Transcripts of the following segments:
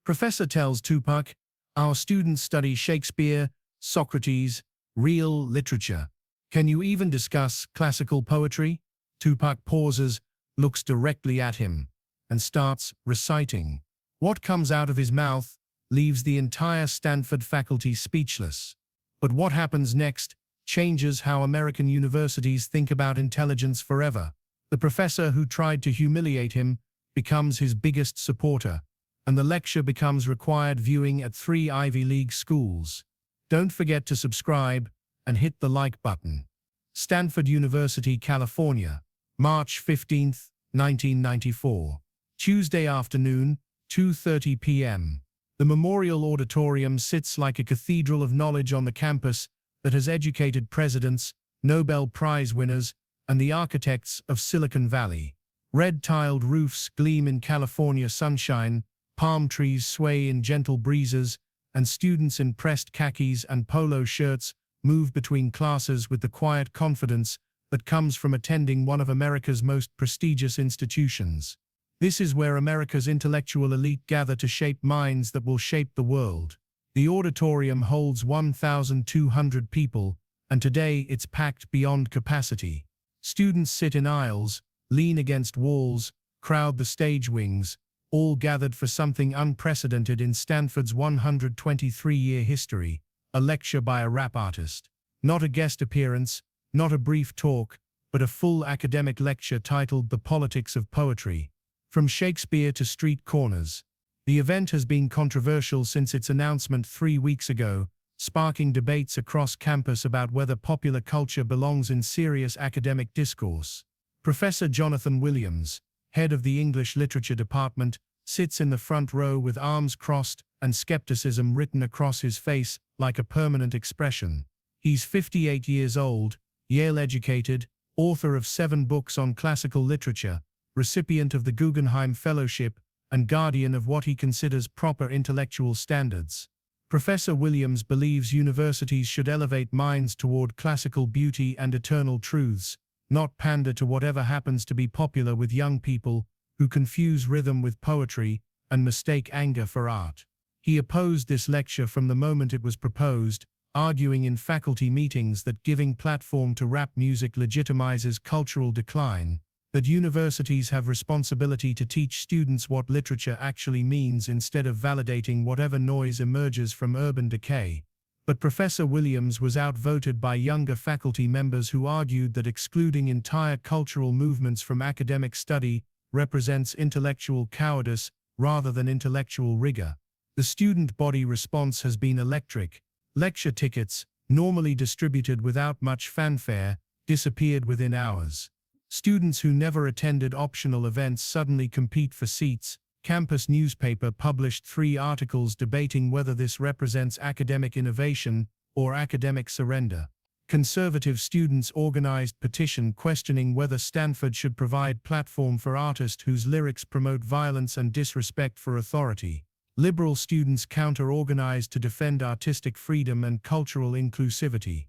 Professor tells Tupac, "Our students study Shakespeare, Socrates, real literature. Can you even discuss classical poetry?" Tupac pauses, looks directly at him, and starts reciting. What comes out of his mouth leaves the entire Stanford faculty speechless. But what happens next changes how American universities think about intelligence forever. The professor who tried to humiliate him becomes his biggest supporter, and the lecture becomes required viewing at 3 Ivy League schools. Don't forget to subscribe and hit the like button. Stanford University, California, March 15, 1994. Tuesday afternoon, 2:30 p.m. The Memorial Auditorium sits like a cathedral of knowledge on the campus that has educated presidents, Nobel Prize winners, and the architects of Silicon Valley. Red-tiled roofs gleam in California sunshine, palm trees sway in gentle breezes, and students in pressed khakis and polo shirts move between classes with the quiet confidence that comes from attending one of America's most prestigious institutions. This is where America's intellectual elite gather to shape minds that will shape the world. The auditorium holds 1,200 people, and today it's packed beyond capacity. Students sit in aisles, lean against walls, crowd the stage wings, all gathered for something unprecedented in Stanford's 123-year history, a lecture by a rap artist. Not a guest appearance, not a brief talk, but a full academic lecture titled The Politics of Poetry. From Shakespeare to Street Corners. The event has been controversial since its announcement 3 weeks ago, sparking debates across campus about whether popular culture belongs in serious academic discourse. Professor Jonathan Williams, head of the English Literature Department, sits in the front row with arms crossed and skepticism written across his face like a permanent expression. He's 58 years old, Yale-educated, author of 7 books on classical literature, recipient of the Guggenheim Fellowship, and guardian of what he considers proper intellectual standards. Professor Williams believes universities should elevate minds toward classical beauty and eternal truths, not pander to whatever happens to be popular with young people who confuse rhythm with poetry and mistake anger for art. He opposed this lecture from the moment it was proposed, arguing in faculty meetings that giving platform to rap music legitimizes cultural decline, that universities have responsibility to teach students what literature actually means instead of validating whatever noise emerges from urban decay. But Professor Williams was outvoted by younger faculty members who argued that excluding entire cultural movements from academic study represents intellectual cowardice rather than intellectual rigor. The student body response has been electric. Lecture tickets, normally distributed without much fanfare, disappeared within hours. Students who never attended optional events suddenly compete for seats. Campus newspaper published 3 articles debating whether this represents academic innovation or academic surrender. Conservative students organized petition questioning whether Stanford should provide platform for artists whose lyrics promote violence and disrespect for authority. Liberal students counter-organized to defend artistic freedom and cultural inclusivity.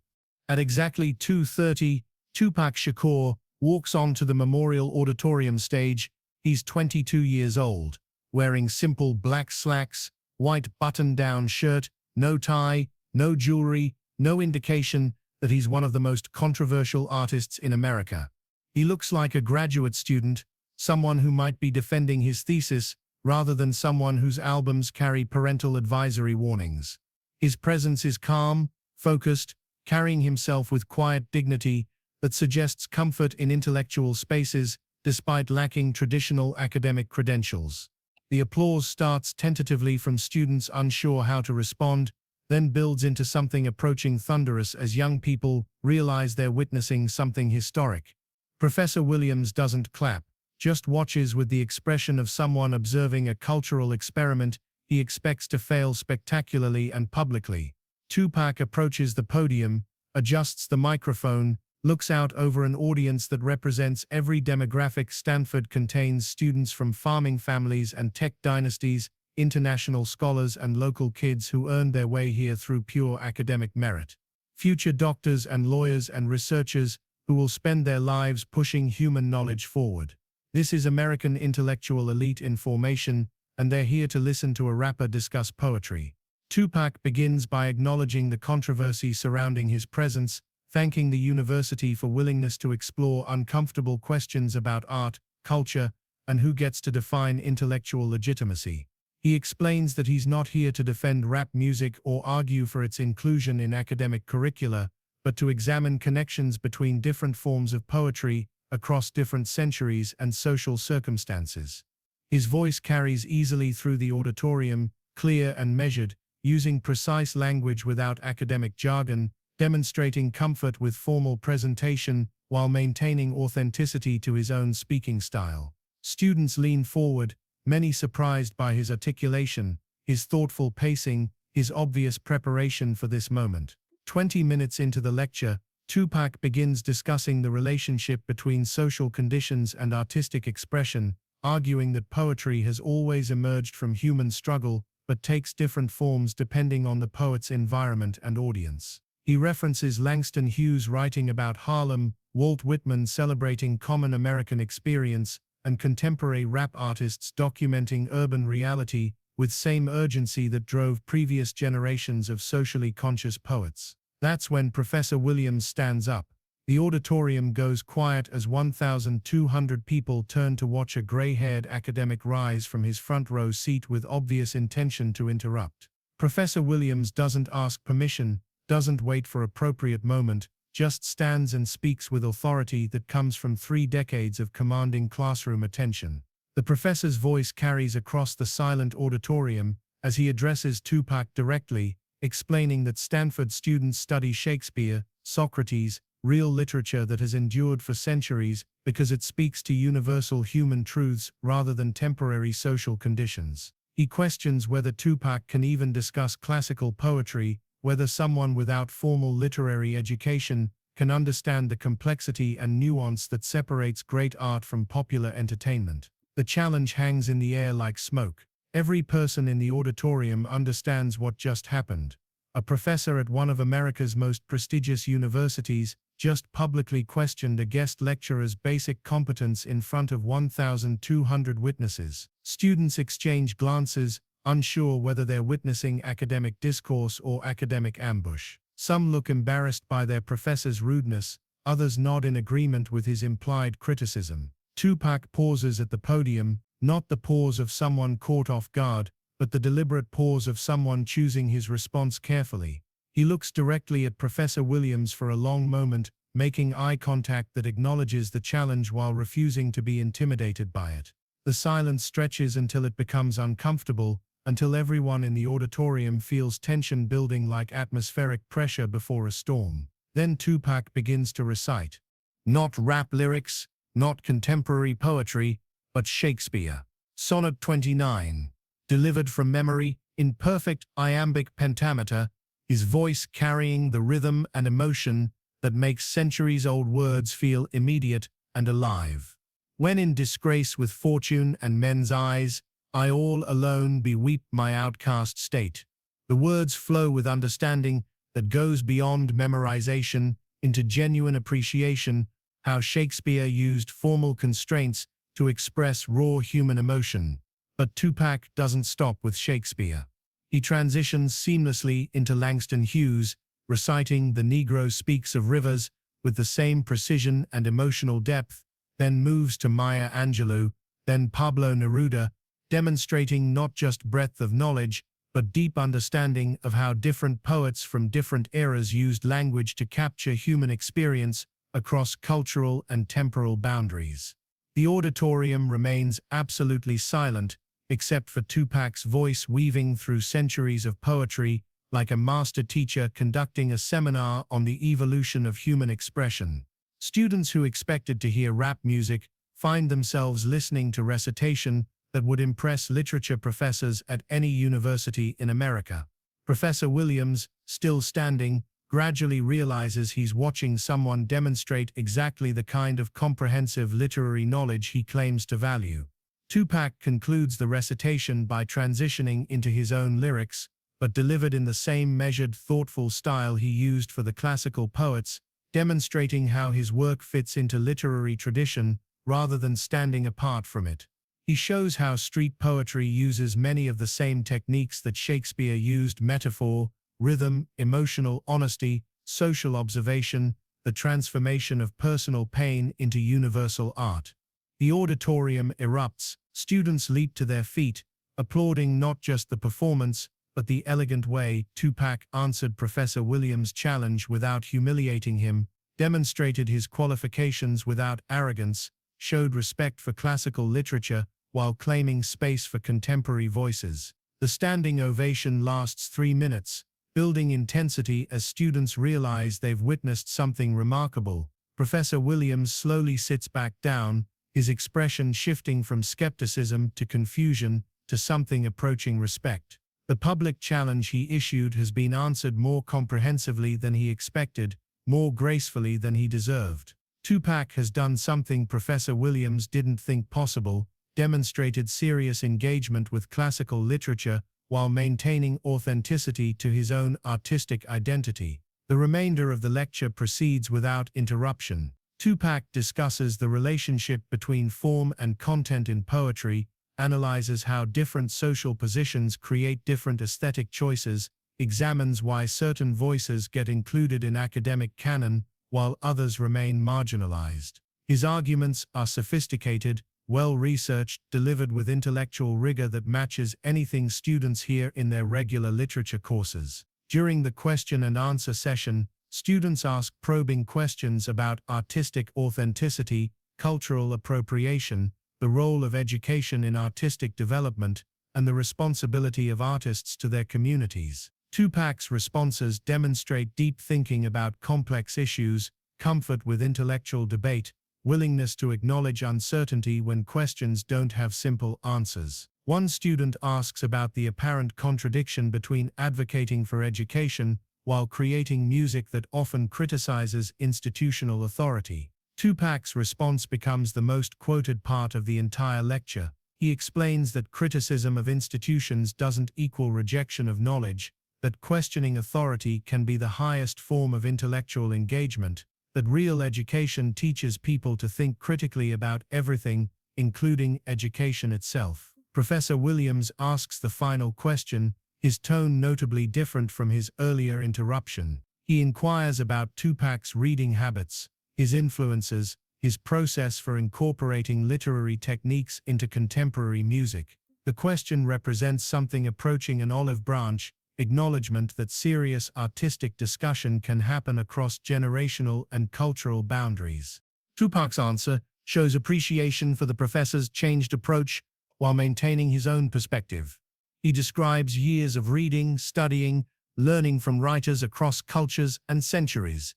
At exactly 2:30, Tupac Shakur walks onto the Memorial Auditorium stage. He's 22 years old, wearing simple black slacks, white button-down shirt, no tie, no jewelry, no indication that he's one of the most controversial artists in America. He looks like a graduate student, someone who might be defending his thesis rather than someone whose albums carry parental advisory warnings. His presence is calm, focused, carrying himself with quiet dignity that suggests comfort in intellectual spaces despite lacking traditional academic credentials. The applause starts tentatively from students unsure how to respond, then builds into something approaching thunderous as young people realize they're witnessing something historic. Professor Williams doesn't clap, just watches with the expression of someone observing a cultural experiment he expects to fail spectacularly and publicly. Tupac approaches the podium, adjusts the microphone, looks out over an audience that represents every demographic. Stanford contains students from farming families and tech dynasties, international scholars and local kids who earned their way here through pure academic merit. Future doctors and lawyers and researchers who will spend their lives pushing human knowledge forward. This is American intellectual elite in formation, and they're here to listen to a rapper discuss poetry. Tupac begins by acknowledging the controversy surrounding his presence, thanking the university for willingness to explore uncomfortable questions about art, culture, and who gets to define intellectual legitimacy. He explains that he's not here to defend rap music or argue for its inclusion in academic curricula, but to examine connections between different forms of poetry across different centuries and social circumstances. His voice carries easily through the auditorium, clear and measured, using precise language without academic jargon, demonstrating comfort with formal presentation while maintaining authenticity to his own speaking style. Students lean forward, many surprised by his articulation, his thoughtful pacing, his obvious preparation for this moment. 20 minutes into the lecture, Tupac begins discussing the relationship between social conditions and artistic expression, arguing that poetry has always emerged from human struggle but takes different forms depending on the poet's environment and audience. He references Langston Hughes writing about Harlem, Walt Whitman celebrating common American experience, and contemporary rap artists documenting urban reality with same urgency that drove previous generations of socially conscious poets. That's when Professor Williams stands up. The auditorium goes quiet as 1,200 people turn to watch a gray-haired academic rise from his front row seat with obvious intention to interrupt. Professor Williams doesn't ask permission, doesn't wait for appropriate moment, just stands and speaks with authority that comes from 3 decades of commanding classroom attention. The professor's voice carries across the silent auditorium as he addresses Tupac directly, explaining that Stanford students study Shakespeare, Socrates, real literature that has endured for centuries because it speaks to universal human truths rather than temporary social conditions. He questions whether Tupac can even discuss classical poetry, whether someone without formal literary education can understand the complexity and nuance that separates great art from popular entertainment. The challenge hangs in the air like smoke. Every person in the auditorium understands what just happened. A professor at one of America's most prestigious universities just publicly questioned a guest lecturer's basic competence in front of 1,200 witnesses. Students exchange glances, unsure whether they're witnessing academic discourse or academic ambush. Some look embarrassed by their professor's rudeness, others nod in agreement with his implied criticism. Tupac pauses at the podium, not the pause of someone caught off guard, but the deliberate pause of someone choosing his response carefully. He looks directly at Professor Williams for a long moment, making eye contact that acknowledges the challenge while refusing to be intimidated by it. The silence stretches until it becomes uncomfortable, until everyone in the auditorium feels tension building like atmospheric pressure before a storm. Then Tupac begins to recite. Not rap lyrics, not contemporary poetry, but Shakespeare. Sonnet 29. Delivered from memory, in perfect iambic pentameter, his voice carrying the rhythm and emotion that makes centuries-old words feel immediate and alive. When in disgrace with fortune and men's eyes, I all alone beweep my outcast state. The words flow with understanding that goes beyond memorization into genuine appreciation, how Shakespeare used formal constraints to express raw human emotion. But Tupac doesn't stop with Shakespeare. He transitions seamlessly into Langston Hughes, reciting The Negro Speaks of Rivers with the same precision and emotional depth, then moves to Maya Angelou, then Pablo Neruda, demonstrating not just breadth of knowledge, but deep understanding of how different poets from different eras used language to capture human experience across cultural and temporal boundaries. The auditorium remains absolutely silent, except for Tupac's voice weaving through centuries of poetry, like a master teacher conducting a seminar on the evolution of human expression. Students who expected to hear rap music find themselves listening to recitation that would impress literature professors at any university in America. Professor Williams, still standing, gradually realizes he's watching someone demonstrate exactly the kind of comprehensive literary knowledge he claims to value. Tupac concludes the recitation by transitioning into his own lyrics, but delivered in the same measured, thoughtful style he used for the classical poets, demonstrating how his work fits into literary tradition rather than standing apart from it. He shows how street poetry uses many of the same techniques that Shakespeare used: metaphor, rhythm, emotional honesty, social observation, the transformation of personal pain into universal art. The auditorium erupts, students leap to their feet, applauding not just the performance, but the elegant way Tupac answered Professor Williams' challenge without humiliating him, demonstrated his qualifications without arrogance, showed respect for classical literature while claiming space for contemporary voices. The standing ovation lasts 3 minutes, building intensity as students realize they've witnessed something remarkable. Professor Williams slowly sits back down, his expression shifting from skepticism to confusion to something approaching respect. The public challenge he issued has been answered more comprehensively than he expected, more gracefully than he deserved. Tupac has done something Professor Williams didn't think possible, demonstrated serious engagement with classical literature while maintaining authenticity to his own artistic identity. The remainder of the lecture proceeds without interruption. Tupac discusses the relationship between form and content in poetry, analyzes how different social positions create different aesthetic choices, examines why certain voices get included in academic canon while others remain marginalized. His arguments are sophisticated, well-researched, delivered with intellectual rigor that matches anything students hear in their regular literature courses. During the question and answer session, students ask probing questions about artistic authenticity, cultural appropriation, the role of education in artistic development, and the responsibility of artists to their communities. Tupac's responses demonstrate deep thinking about complex issues, comfort with intellectual debate, willingness to acknowledge uncertainty when questions don't have simple answers. One student asks about the apparent contradiction between advocating for education while creating music that often criticizes institutional authority. Tupac's response becomes the most quoted part of the entire lecture. He explains that criticism of institutions doesn't equal rejection of knowledge, that questioning authority can be the highest form of intellectual engagement, that real education teaches people to think critically about everything, including education itself. Professor Williams asks the final question, his tone notably different from his earlier interruption. He inquires about Tupac's reading habits, his influences, his process for incorporating literary techniques into contemporary music. The question represents something approaching an olive branch, acknowledgement that serious artistic discussion can happen across generational and cultural boundaries. Tupac's answer shows appreciation for the professor's changed approach while maintaining his own perspective. He describes years of reading, studying, learning from writers across cultures and centuries,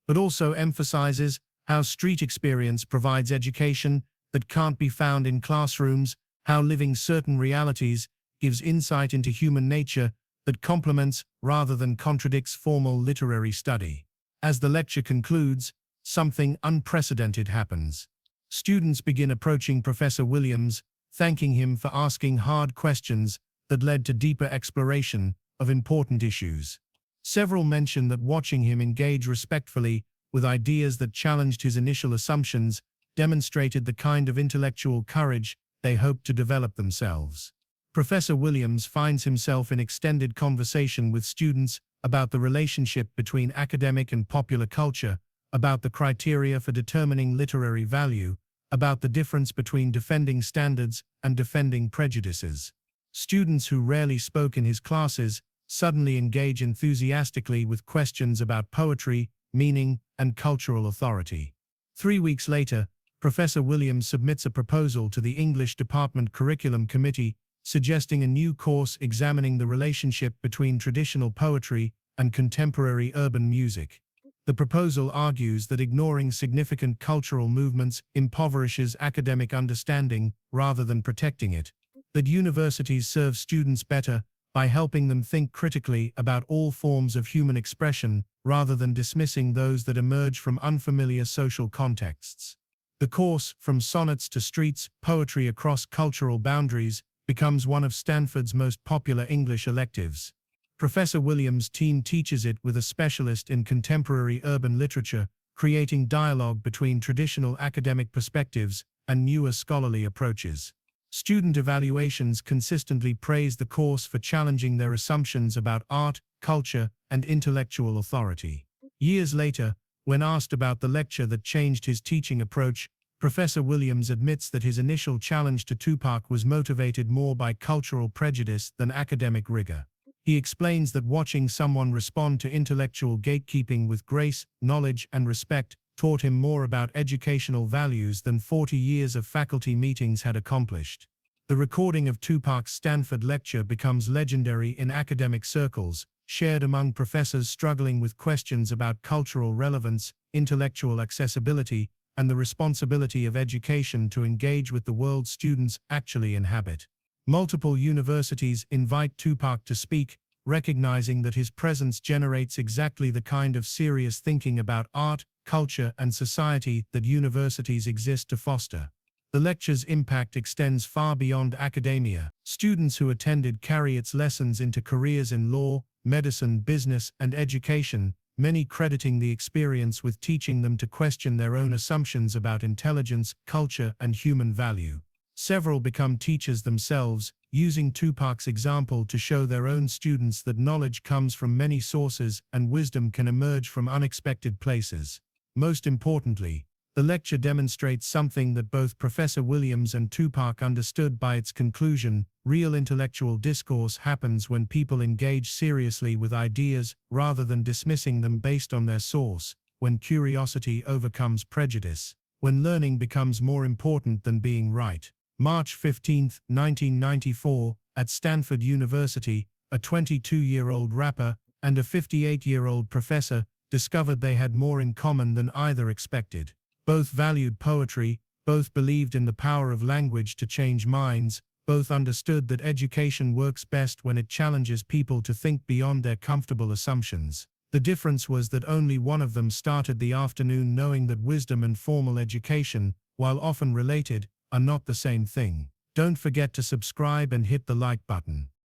but also emphasizes how street experience provides education that can't be found in classrooms, how living certain realities gives insight into human nature that complements rather than contradicts formal literary study. As the lecture concludes, something unprecedented happens. Students begin approaching Professor Williams, thanking him for asking hard questions that led to deeper exploration of important issues. Several mention that watching him engage respectfully with ideas that challenged his initial assumptions demonstrated the kind of intellectual courage they hoped to develop themselves. Professor Williams finds himself in extended conversation with students about the relationship between academic and popular culture, about the criteria for determining literary value, about the difference between defending standards and defending prejudices. Students who rarely spoke in his classes suddenly engage enthusiastically with questions about poetry, meaning, and cultural authority. 3 weeks later, Professor Williams submits a proposal to the English Department Curriculum Committee suggesting a new course examining the relationship between traditional poetry and contemporary urban music. The proposal argues that ignoring significant cultural movements impoverishes academic understanding rather than protecting it, that universities serve students better by helping them think critically about all forms of human expression rather than dismissing those that emerge from unfamiliar social contexts. The course, From Sonnets to Streets, Poetry Across Cultural Boundaries, becomes one of Stanford's most popular English electives. Professor Williams' team teaches it with a specialist in contemporary urban literature, creating dialogue between traditional academic perspectives and newer scholarly approaches. Student evaluations consistently praise the course for challenging their assumptions about art, culture, and intellectual authority. Years later, when asked about the lecture that changed his teaching approach, Professor Williams admits that his initial challenge to Tupac was motivated more by cultural prejudice than academic rigor. He explains that watching someone respond to intellectual gatekeeping with grace, knowledge, and respect taught him more about educational values than 40 years of faculty meetings had accomplished. The recording of Tupac's Stanford lecture becomes legendary in academic circles, shared among professors struggling with questions about cultural relevance, intellectual accessibility, and the responsibility of education to engage with the world students actually inhabit. Multiple universities invite Tupac to speak, recognizing that his presence generates exactly the kind of serious thinking about art, culture, and society that universities exist to foster. The lecture's impact extends far beyond academia. Students who attended carry its lessons into careers in law, medicine, business, and education, many crediting the experience with teaching them to question their own assumptions about intelligence, culture, and human value. Several become teachers themselves, using Tupac's example to show their own students that knowledge comes from many sources and wisdom can emerge from unexpected places. Most importantly, the lecture demonstrates something that both Professor Williams and Tupac understood by its conclusion: real intellectual discourse happens when people engage seriously with ideas rather than dismissing them based on their source, when curiosity overcomes prejudice, when learning becomes more important than being right. March 15, 1994, at Stanford University, a 22-year-old rapper and a 58-year-old professor discovered they had more in common than either expected. Both valued poetry, both believed in the power of language to change minds, both understood that education works best when it challenges people to think beyond their comfortable assumptions. The difference was that only one of them started the afternoon knowing that wisdom and formal education, while often related, are not the same thing. Don't forget to subscribe and hit the like button.